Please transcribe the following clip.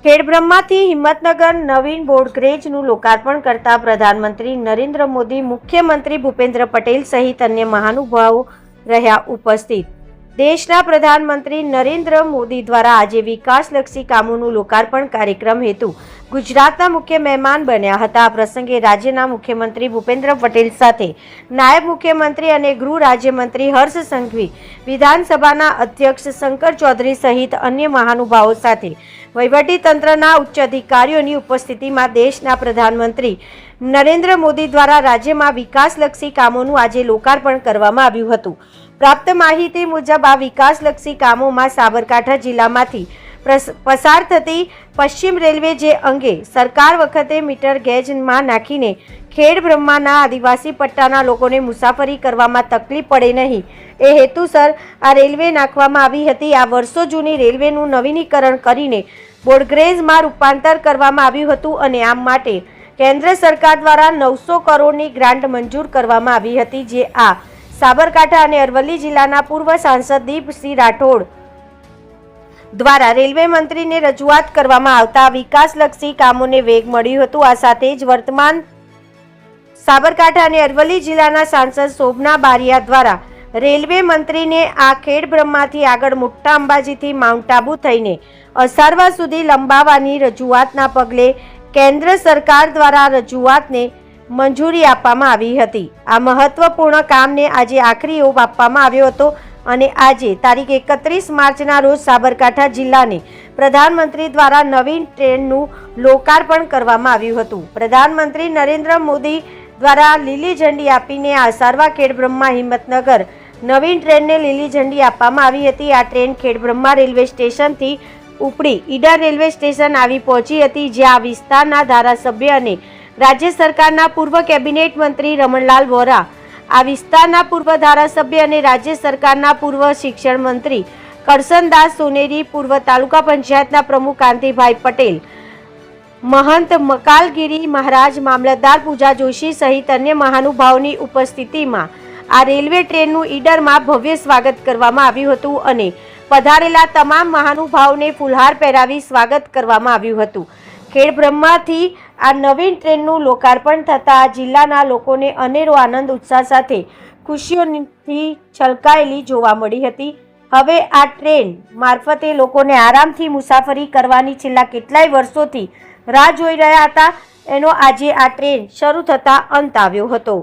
ખેડબ્રહ્માથી હિંમતનગર નવીન બોર્ડગ્રેજનું લોકાર્પણ કરતા પ્રધાનમંત્રી નરેન્દ્ર મોદી, મુખ્યમંત્રી ભૂપેન્દ્ર પટેલ સહિત અન્ય મહાનુભાવો રહ્યા ઉપસ્થિત। દેશના પ્રધાનમંત્રી નરેન્દ્ર મોદી દ્વારા આજે વિકાસલક્ષી કામોનું લોકાર્પણ કાર્યક્રમ હેતુ ગુજરાતના મુખ્ય મહેમાન બન્યા હતા। આ પ્રસંગે રાજ્યના મુખ્યમંત્રી ભૂપેન્દ્ર પટેલ સાથે નાયબ મુખ્યમંત્રી અને ગૃહ રાજ્યમંત્રી હર્ષ સંઘવી, વિધાનસભાના અધ્યક્ષ શંકર ચૌધરી સહિત અન્ય મહાનુભાવો સાથે વહીવટી તંત્રના ઉચ્ચ અધિકારીઓની ઉપસ્થિતિમાં દેશના પ્રધાનમંત્રી નરેન્દ્ર મોદી દ્વારા રાજ્યમાં વિકાસલક્ષી કામોનું આજે લોકાર્પણ કરવામાં આવ્યું હતું। પ્રાપ્ત માહિતી મુજબ આ વિકાસલક્ષી કામોમાં સાબરકાંઠા જિલ્લામાંથી પસાર થતી પશ્ચિમ રેલવે જે અંગે સરકાર વખતે મીટર ગેજમાં નાખીને ખેડબ્રહ્માના આદિવાસી પટ્ટાના લોકોને મુસાફરી કરવામાં તકલીફ પડે નહીં એ હેતુસર આ રેલવે નાખવામાં આવી હતી। આ વર્ષો જૂની રેલવેનું નવીનીકરણ કરીને બોર્ડગ્રેજમાં રૂપાંતર કરવામાં આવ્યું હતું અને આ માટે કેન્દ્ર સરકાર દ્વારા 900 કરોડની ગ્રાન્ટ મંજૂર કરવામાં આવી હતી, જે આ સાબરકાંઠા અને અરવલ્લી જિલ્લાના પૂર્વ સાંસદ દીપસિંહ રાઠોડ દ્વારા રેલવે મંત્રીને રજૂઆત કરવામાં આવતા વિકાસલક્ષી કામોને વેગ મળ્યો હતો। આ સાથે જ વર્તમાન સાબરકાંઠા અને અરવલ્લી જિલ્લાના સાંસદ શોભના બારિયા દ્વારા રેલવે મંત્રીને આ ખેડબ્રહ્માથી આગળ મોટા અંબાજીથી માઉન્ટ આબુ થઈને અસારવા સુધી લંબાવવાની રજૂઆતના પગલે કેન્દ્ર સરકાર દ્વારા રજૂઆતને મંજૂરી આપવામાં આવી હતી। આ મહત્વપૂર્ણ કામને આજે આખરી ઓપ આપવામાં આવ્યો હતો અને આજે તારીખ 31 માર્ચના રોજ સાબરકાંઠા જિલ્લાને પ્રધાનમંત્રી દ્વારા નવીન ટ્રેનનું લોકાર્પણ કરવામાં આવ્યું હતું। પ્રધાનમંત્રી નરેન્દ્ર મોદી દ્વારા લીલી ઝંડી આપીને આ સારવા ખેડબ્રહ્મા હિંમતનગર નવીન ટ્રેનને લીલી ઝંડી આપવામાં આવી હતી। આ ટ્રેન ખેડબ્રહ્મા રેલવે સ્ટેશનથી ઉપડી ઈડર રેલવે સ્ટેશન આવી પહોંચી હતી, જ્યાં વિસ્તારના ધારાસભ્ય અને રાજ્ય સરકારના પૂર્વ કેબિનેટ મંત્રી રમણલાલ વોરા, આ વિસ્તારના પૂર્વ ધારાસભ્ય અને રાજ્ય સરકારના પૂર્વ શિક્ષણ મંત્રી કરસનદાસ સોનેરી, પૂર્વ તાલુકા પંચાયતના પ્રમુખ કાંતિભાઈ પટેલ, મહંત મકાલગીરી મહારાજ, મામલતદાર પૂજા જોશી સહિત અન્ય મહાનુભાવોની ઉપસ્થિતિમાં આ રેલવે ટ્રેનનું ઈડરમાં ભવ્ય સ્વાગત કરવામાં આવ્યું હતું અને પધારેલા તમામ મહાનુભાવોને ફૂલહાર પહેરાવી સ્વાગત કરવામાં આવ્યું હતું। ખેડબ્રહ્માથી આ નવીન ટ્રેનનું લોકાર્પણ થતાં જિલ્લાના લોકોને અનેરો આનંદ ઉત્સાહ સાથે ખુશીઓથી છલકાયેલી જોવા મળી હતી। હવે આ ટ્રેન મારફતે લોકોને આરામથી મુસાફરી કરવાની છેલ્લા કેટલાય વર્ષોથી રાહ જોઈ રહ્યા હતા, એનો આજે આ ટ્રેન શરૂ થતાં અંત આવ્યો હતો।